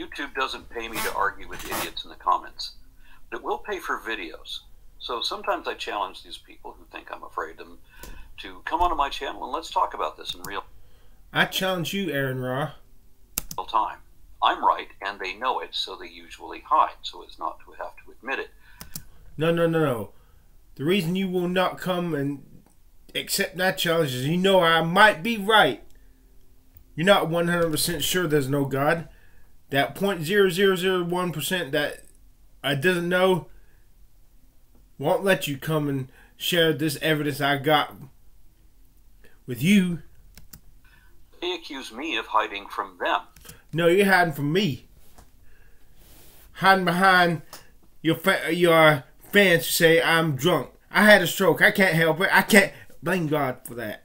YouTube doesn't pay me to argue with idiots in the comments, but it will pay for videos. So sometimes I challenge these people who think I'm afraid of them to come onto my channel and let's talk about this in real I challenge you, Aaron Ra. time. I'm right, and they know it, so they usually hide, so as not to have to admit it. No. The reason you will not come and accept that challenge is you know I might be right. You're not 100% sure there's no God. That 0.0001% that I doesn't know won't let you come and share this evidence I got with you. They accuse me of hiding from them. No, you're hiding from me. Hiding behind your fans who say I'm drunk. I had a stroke. I can't help it. I can't blame God for that.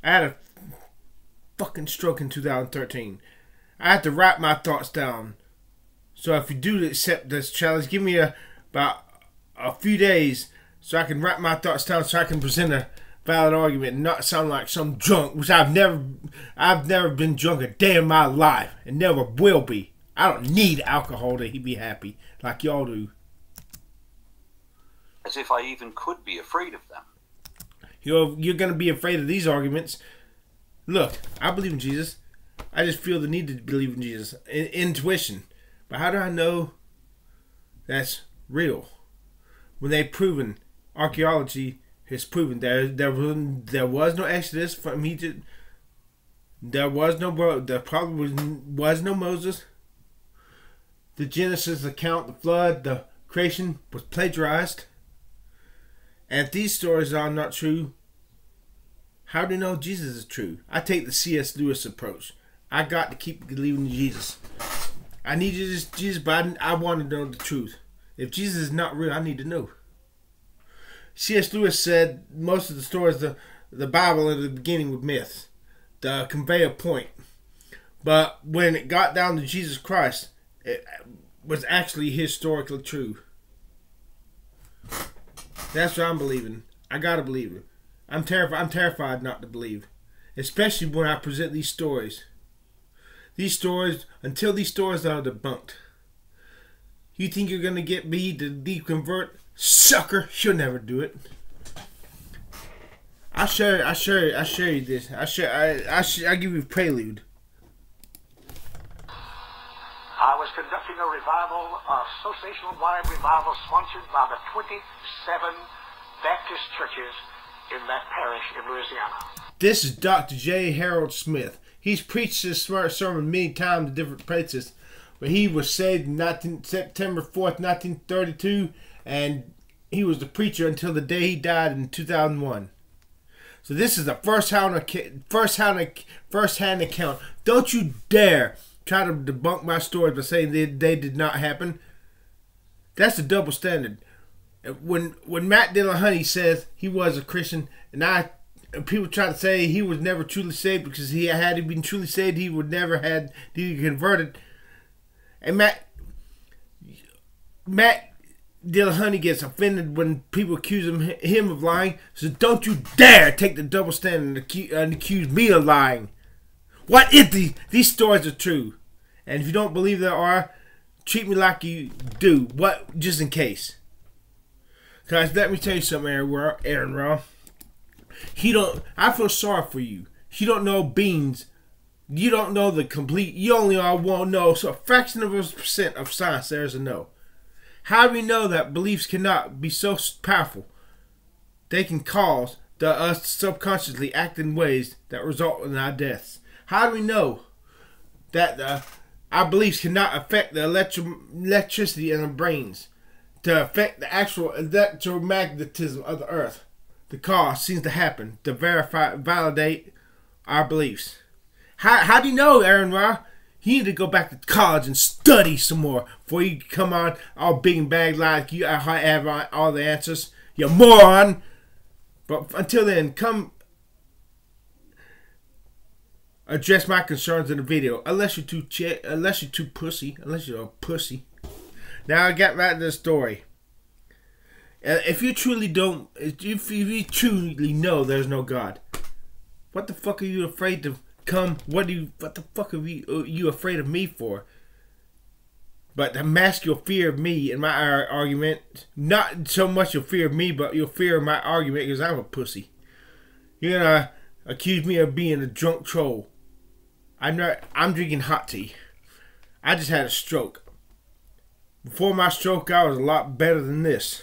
I had a fucking stroke in 2013. I had to write my thoughts down. So if you do accept this challenge, give me about a few days so I can write my thoughts down so I can present a valid argument and not sound like some drunk, which I've never been drunk a day in my life and never will be. I don't need alcohol to be happy like y'all do. As if I even could be afraid of them. You're going to be afraid of these arguments. Look, I believe in Jesus. I just feel the need to believe in Jesus. Intuition. But how do I know that's real? When they've proven, archaeology has proven there was no Exodus from Egypt. There probably was no Moses. The Genesis account, the flood, the creation was plagiarized. And if these stories are not true, how do you know Jesus is true? I take the C.S. Lewis approach. I got to keep believing in Jesus. I need Jesus, but I want to know the truth. If Jesus is not real, I need to know. C.S. Lewis said most of the stories of the Bible in the beginning were myths to convey a point. But when it got down to Jesus Christ, it was actually historically true. That's what I'm believing. I gotta believe it. I'm terrified not to believe. Especially when I present these stories. These stories, until these stories are debunked. You think you're gonna get me to deconvert? Sucker, she'll never do it. I share you this. I give you a prelude. I was conducting a revival, association-wide revival sponsored by the 27 Baptist churches in that parish in Louisiana. This is Dr. J. Harold Smith. He's preached this sermon many times to different places. But he was saved in September 4th, 1932, and he was the preacher until the day he died in 2001. So this is a first-hand account. Don't you dare try to debunk my stories by saying they did not happen. That's a double standard. When Matt Dillahunty says he was a Christian, and people try to say he was never truly saved because had he been truly saved, he would never had converted. And Matt Dillahunty gets offended when people accuse him of lying. So don't you dare take the double standard and accuse me of lying. What if these stories are true? And if you don't believe there are, treat me like you do. What? Just in case. Guys, let me tell you something, Aaron Ra. I feel sorry for you. You don't know beans. You don't know the complete. You only won't know so a fraction of a percent of science there is a no. How do we know that beliefs cannot be so powerful? They can cause us subconsciously act in ways that result in our deaths. How do we know that our beliefs cannot affect the electricity in our brains to affect the actual electromagnetism of the earth? The cause seems to happen to validate our beliefs. How do you know, Aaron Ra? You need to go back to college and study some more before you come on all big and bad like you have all the answers. You moron! But until then, come address my concerns in the video. Unless you're too pussy. Unless you're a pussy. Now I get right to the story. If you truly know there's no God, what the fuck are you afraid to come? What the fuck are you afraid of me for? But to mask your fear of me in my argument, not so much your fear of me, but your fear of my argument, because I'm a pussy. You're gonna accuse me of being a drunk troll. I'm drinking hot tea. I just had a stroke. Before my stroke, I was a lot better than this.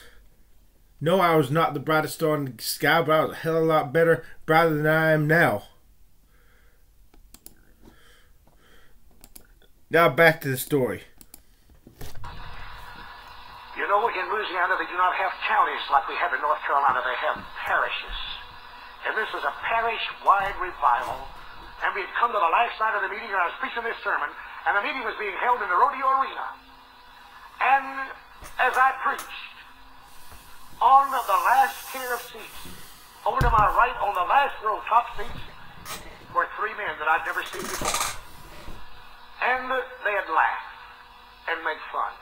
No, I was not the brightest star in the sky, but I was a hell of a lot brighter than I am now. Now back to the story. You know, in Louisiana, they do not have counties like we have in North Carolina. They have parishes. And this is a parish-wide revival. And we had come to the last night of the meeting, and I was preaching this sermon, and the meeting was being held in the rodeo arena. And as I preached, on the last tier of seats, over to my right, on the last row, top seats, were three men that I'd never seen before. And they had laughed and made fun.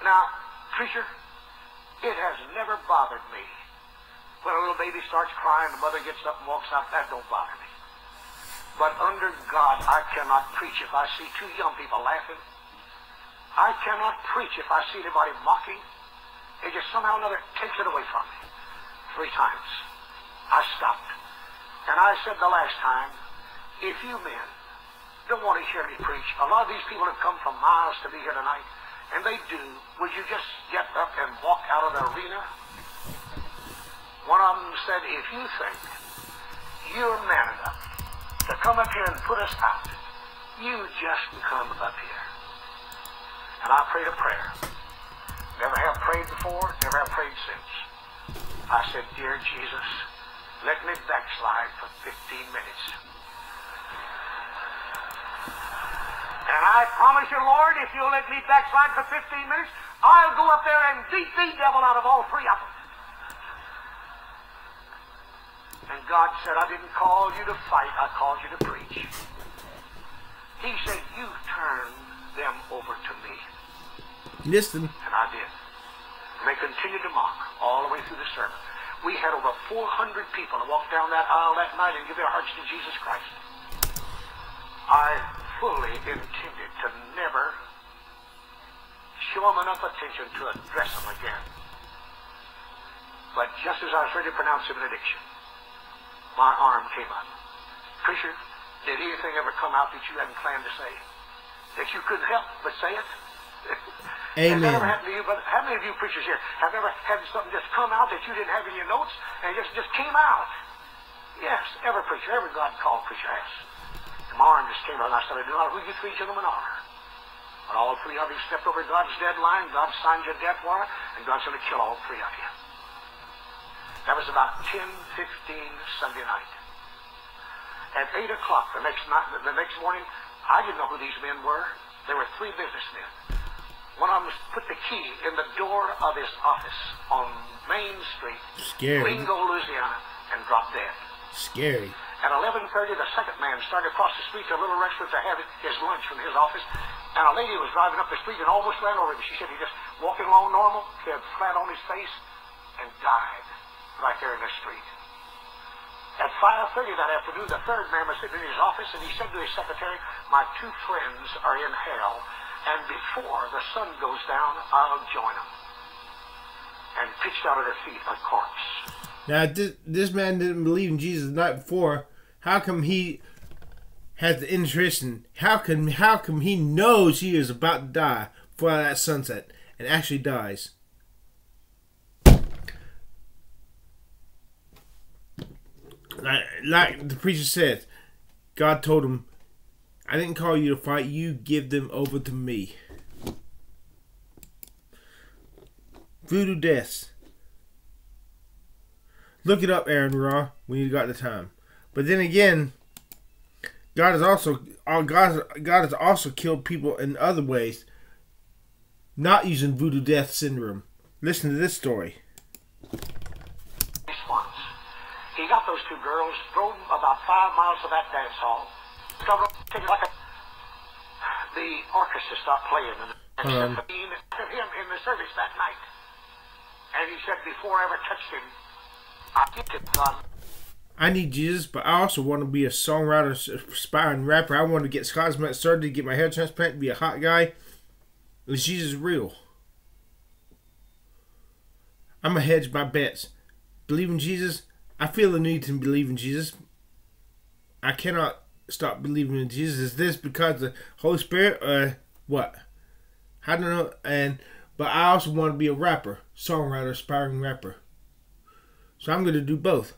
Now, preacher, it has never bothered me. When a little baby starts crying, the mother gets up and walks out, that don't bother me. But under God, I cannot preach if I see two young people laughing. I cannot preach if I see anybody mocking. It just somehow or another takes it away from me. 3 times. I stopped. And I said the last time, if you men don't want to hear me preach, a lot of these people have come from miles to be here tonight, and they do, would you just get up and walk out of the arena? One of them said, if you think you're man enough to come up here and put us out, you just come up here. And I prayed a prayer. Never have prayed before, never have prayed since. I said, dear Jesus, let me backslide for 15 minutes. And I promise you, Lord, if you'll let me backslide for 15 minutes, I'll go up there and beat the devil out of all 3 of them. And God said, I didn't call you to fight, I called you to preach. He said, you turn them over to me. Listen. And I did. And they continued to mock all the way through the sermon. We had over 400 people to walk down that aisle that night and give their hearts to Jesus Christ. I fully intended to never show them enough attention to address them again. But just as I was ready to pronounce the benediction, my arm came up. Preacher, did anything ever come out that you hadn't planned to say? That you couldn't help but say it? Amen. Has that ever happened to you? But how many of you preachers here have ever had something just come out that you didn't have in your notes and just came out? Yes, every preacher, every God-called preacher has. And my arm just came out and I said, I do not who you 3 gentlemen are. But all 3 of you stepped over God's deadline, God signed your death warrant, and God's going to kill all 3 of you. That was about 10:15 Sunday night. At 8 o'clock the next morning, I didn't know who these men were. They were 3 businessmen. One of them put the key in the door of his office on Main Street, Ringo, Louisiana, and dropped dead. Scary. At 11:30, the second man started across the street to a little restaurant to have his lunch from his office, and a lady was driving up the street and almost ran over him. She said he just walking along normal, he had flat on his face, and died right there in the street. At 5:30 that afternoon, the third man was sitting in his office, and he said to his secretary, my 2 friends are in hell, and before the sun goes down, I'll join them. And pitched out at her feet a corpse. Now, this man didn't believe in Jesus the night before. How come he has the interest in? How come he knows he is about to die before that sunset and actually dies? Like the preacher said, God told him, I didn't call you to fight, you give them over to me. Voodoo deaths. Look it up, Aaron Raw, when you got the time. But then again, God has also killed people in other ways, not using voodoo death syndrome. Listen to this story. He got those 2 girls, drove them about 5 miles to that dance hall. The orchestra stopped playing and him in the service that night. And he said, before I ever touched him, I did God. I need Jesus, but I also want to be a songwriter, aspiring rapper. I want to get Scott's Met surgery, get my hair transplanted, be a hot guy. Is Jesus real? I'm going to hedge my bets. Believe in Jesus. I feel the need to believe in Jesus. I cannot stop believing in Jesus. Is this because of the Holy Spirit or what? I don't know. But I also want to be a rapper, songwriter, aspiring rapper. So I'm going to do both.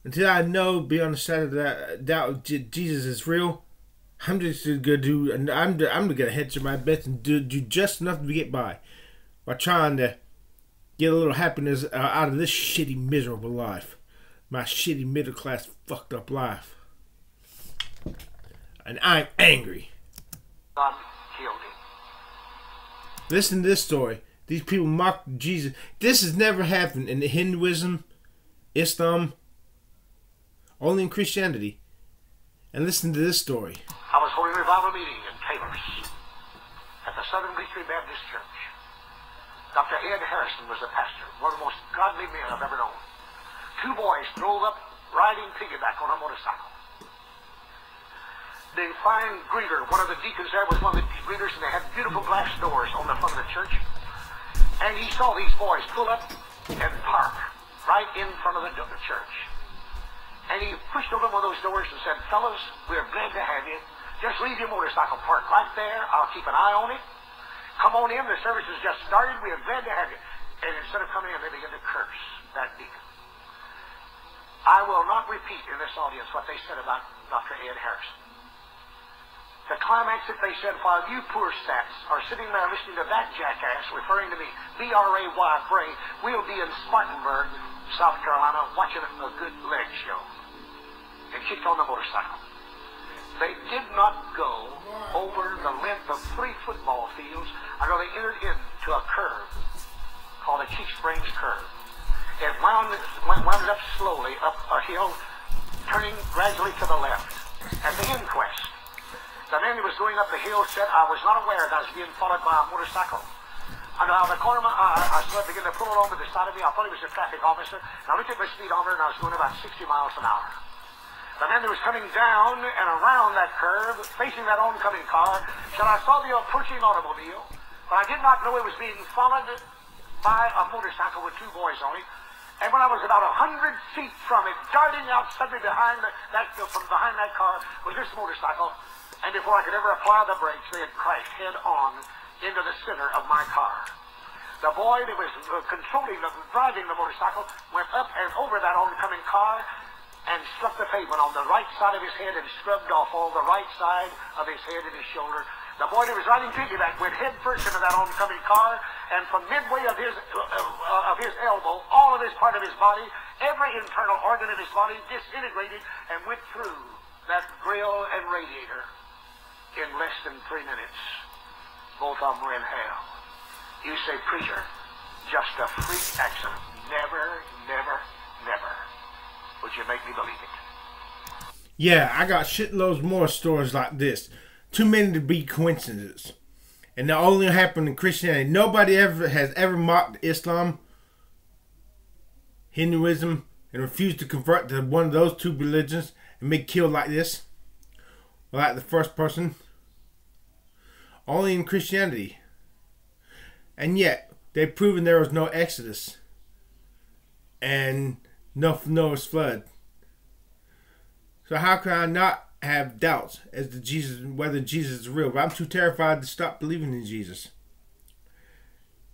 Until I know, be on the side of that doubt, Jesus is real. I'm just going to do. I'm going to hedge my bets and do just enough to get by, while trying to get a little happiness out of this shitty, miserable life, my shitty middle class fucked up life. And I'm angry. God killed him. Listen to this story. These people mock Jesus. This has never happened in Hinduism, Islam, only in Christianity. And listen to this story. I was holding a revival meeting in Taylor's at the Southern Bleachery Baptist Church. Dr. Ed Harrison was the pastor, one of the most godly men I've ever known. Two boys drove up riding piggyback on a motorcycle. The fine greeter, one of the deacons there was one of the greeters, and they had beautiful glass doors on the front of the church. And he saw these boys pull up and park right in front of the church. And he pushed open one of those doors and said, "Fellas, we're glad to have you. Just leave your motorcycle parked right there. I'll keep an eye on it. Come on in. The service has just started. We're glad to have you." And instead of coming in, they began to curse that deacon. I will not repeat in this audience what they said about Dr. Ed Harrison. The climax that they said, "While you poor sats are sitting there listening to that jackass," referring to me, B-R-A-Y, Bray, "we'll be in Spartanburg, South Carolina, watching a good leg show." And kicked on the motorcycle. They did not go over the length of 3 football fields until they entered into a curve called a Chief Springs curve. It wound up slowly up a hill, turning gradually to the left. At the inquest, the man who was going up the hill said, "I was not aware that I was being followed by a motorcycle. And out of the corner of my eye, I saw it begin to pull along to the side of me. I thought he was a traffic officer. And I looked at my speedometer, and I was going about 60 miles an hour. The man who was coming down and around that curve, facing that oncoming car, said, "I saw the approaching automobile, but I did not know it was being followed by a motorcycle with 2 boys on it. And when I was about 100 feet from it, darting out suddenly from behind that car was this motorcycle. And before I could ever apply the brakes, they had crashed head on into the center of my car. The boy that was driving the motorcycle went up and over that oncoming car and struck the pavement on the right side of his head and scrubbed off all the right side of his head and his shoulder. The boy that was riding piggyback went head first into that oncoming car, and from midway of his elbow, all of his part of his body, every internal organ of his body disintegrated and went through that grill and radiator in less than 3 minutes. Both of them were in hell." You say, "Preacher, just a freak accident." Never, never, never would you make me believe it. Yeah, I got shitloads more stories like this. Too many to be coincidences. And they only happen in Christianity. Nobody has ever mocked Islam, Hinduism, and refused to convert to one of those 2 religions and be killed like this. Or like the first person. Only in Christianity. And yet, they've proven there was no Exodus. And no Noah's flood. So how can I not have doubts as to whether Jesus is real? But I'm too terrified to stop believing in Jesus.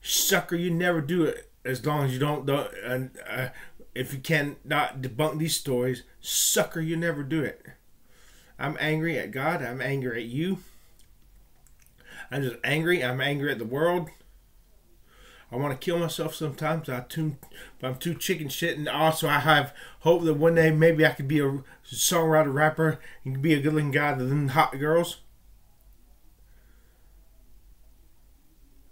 Sucker, you never do it as long as you don't if you cannot debunk these stories. Sucker, you never do it. I'm angry at God. I'm angry at you. I'm just angry. I'm angry at the world. I want to kill myself sometimes. But I'm too chicken shit. And also I have hope that one day maybe I could be a songwriter, rapper, and be a good looking guy than hot girls.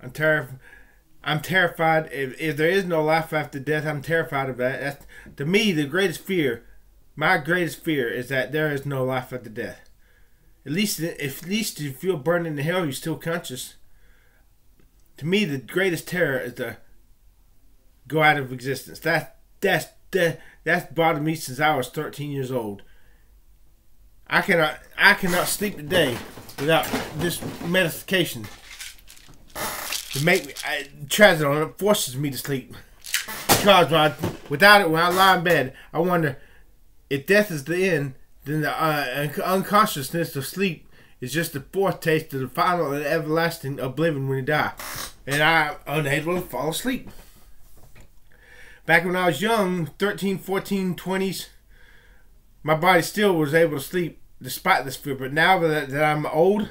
I'm terrified. If there is no life after death, I'm terrified of that. That's, to me, the greatest fear. My greatest fear is that there is no life after death. At least you feel burned into hell, you're still conscious. To me, the greatest terror is to go out of existence. That's bothered me since I was 13 years old. I cannot sleep today without this medication. to make me, trazodone forces me to sleep. Because without it, when I lie in bed, I wonder if death is the end, then the unconsciousness of sleep is just the foretaste of the final and everlasting oblivion when you die. And I'm unable to fall asleep. Back when I was young, 13, 14, 20s, my body still was able to sleep despite this fear. But now that I'm old,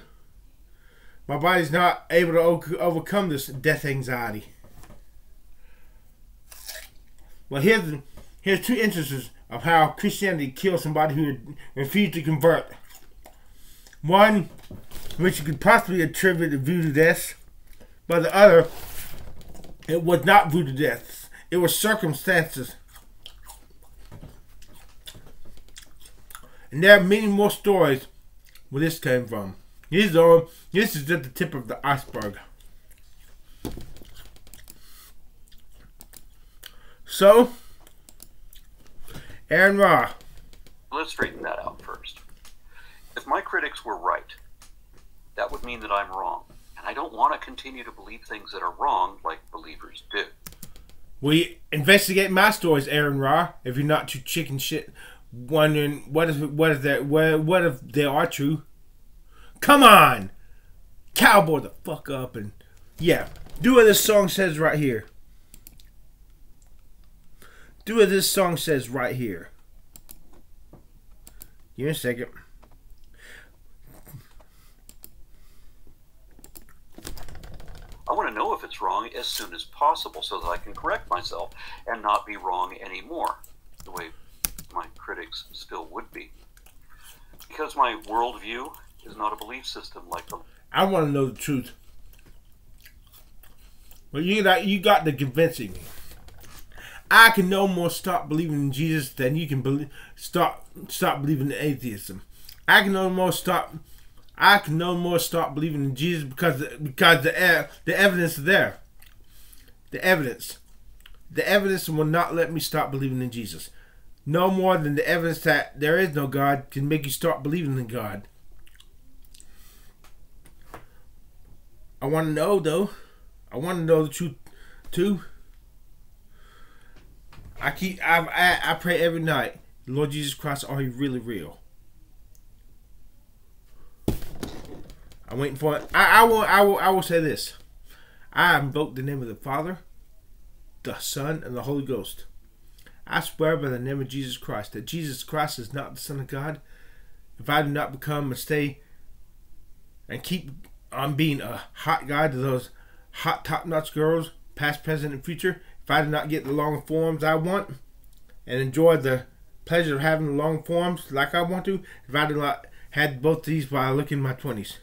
my body's not able to overcome this death anxiety. Well, here's two instances of how Christianity kills somebody who refused to convert. One, which you could possibly attribute to voodoo deaths, but the other, it was not voodoo deaths. It was circumstances. And there are many more stories where this came from. This is just the tip of the iceberg. So, Aaron Ra. Let's straighten that out first. If my critics were right, that would mean that I'm wrong. And I don't want to continue to believe things that are wrong like believers do. We investigate my stories, Aaron Ra, if you're not too chicken shit wondering what if they are true. Come on! Cowboy the fuck up and yeah. Do what this song says right here. Do what this song says right here. Give me a second. I want to know if it's wrong as soon as possible so that I can correct myself and not be wrong anymore, the way my critics still would be. Because my worldview is not a belief system like the... I want to know the truth. Well, you got to convincing me. I can no more stop believing in Jesus than you can stop believing in atheism. I can no more stop believing in Jesus because the evidence is there. The evidence will not let me stop believing in Jesus. No more than the evidence that there is no God can make you start believing in God. I want to know though. I want to know the truth too. I pray every night, Lord Jesus Christ, are you really real? I'm waiting for it. I will say this. I invoke the name of the Father, the Son, and the Holy Ghost. I swear by the name of Jesus Christ that Jesus Christ is not the Son of God. If I do not become and stay and keep on being a hot guy to those hot top-notch girls, past, present, and future, if I do not get the long forms I want and enjoy the pleasure of having the long forms like I want to, if I do not have both these while I look in my 20s,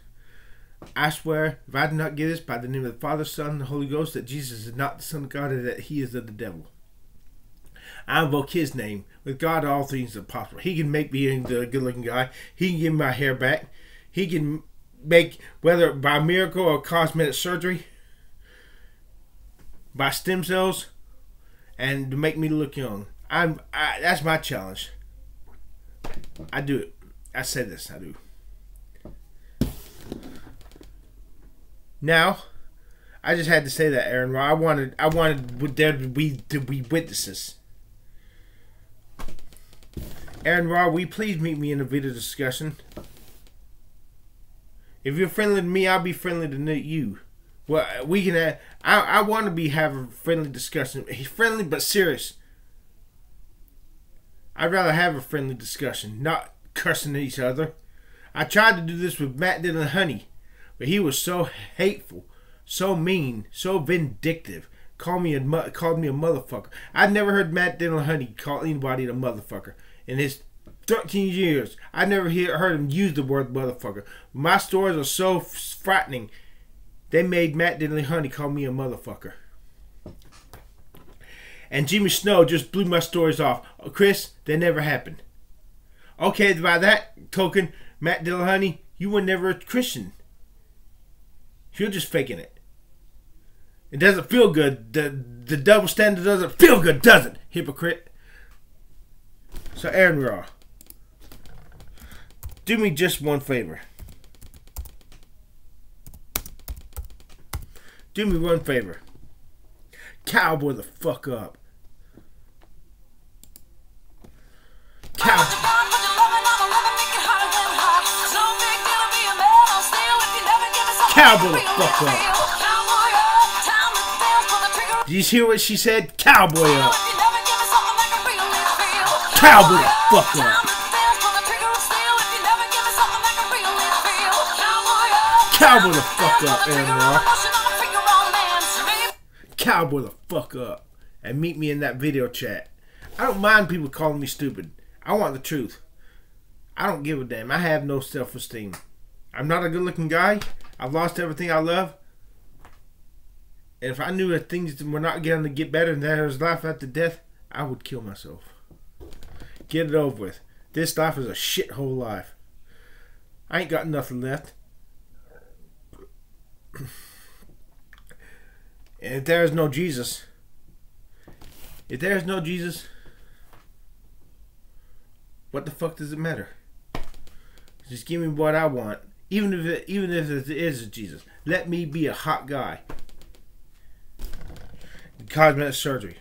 I swear, if I do not get this by the name of the Father, Son, and the Holy Ghost, that Jesus is not the Son of God and that he is of the devil. I invoke his name. With God, all things are possible. He can make me the good-looking guy. He can give me my hair back. He can make, whether by miracle or cosmetic surgery, by stem cells, and to make me look young. That's my challenge. I do it. I say this. I do. Now, I just had to say that, Aaron. I wanted there to be witnesses. Aaron Ra, will you please meet me in a video discussion? If you're friendly to me, I'll be friendly to you. Well, we can have, I want to have a friendly discussion. He's friendly but serious. I'd rather have a friendly discussion, not cursing at each other. I tried to do this with Matt Dillon Honey, but he was so hateful, so mean, so vindictive. Called me a motherfucker. I'd never heard Matt Dillon Honey call anybody a motherfucker. In his 13 years, I never heard him use the word motherfucker. My stories are so frightening. They made Matt Dillon Honey call me a motherfucker. And Jimmy Snow just blew my stories off. Chris, they never happened. Okay, by that token, Matt Dillon Honey, you were never a Christian. You're just faking it. It doesn't feel good. The double standard doesn't feel good, does it? Hypocrite. So Aaron Ra, do me just one favor. Do me one favor. Cowboy the fuck up. Cowboy the fuck up. Did you hear what she said? Cowboy up. Cowboy the fuck up. Cowboy the fuck up, Aaron. Cowboy the fuck up. And meet me in that video chat. I don't mind people calling me stupid. I want the truth. I don't give a damn. I have no self-esteem. I'm not a good-looking guy. I've lost everything I love. And if I knew that things were not going to get better and there was life after death, I would kill myself. Get it over with. This life is a shithole life. I ain't got nothing left. And if there is no Jesus, what the fuck does it matter? Just give me what I want. Even if it is a Jesus. Let me be a hot guy. Cosmetic surgery.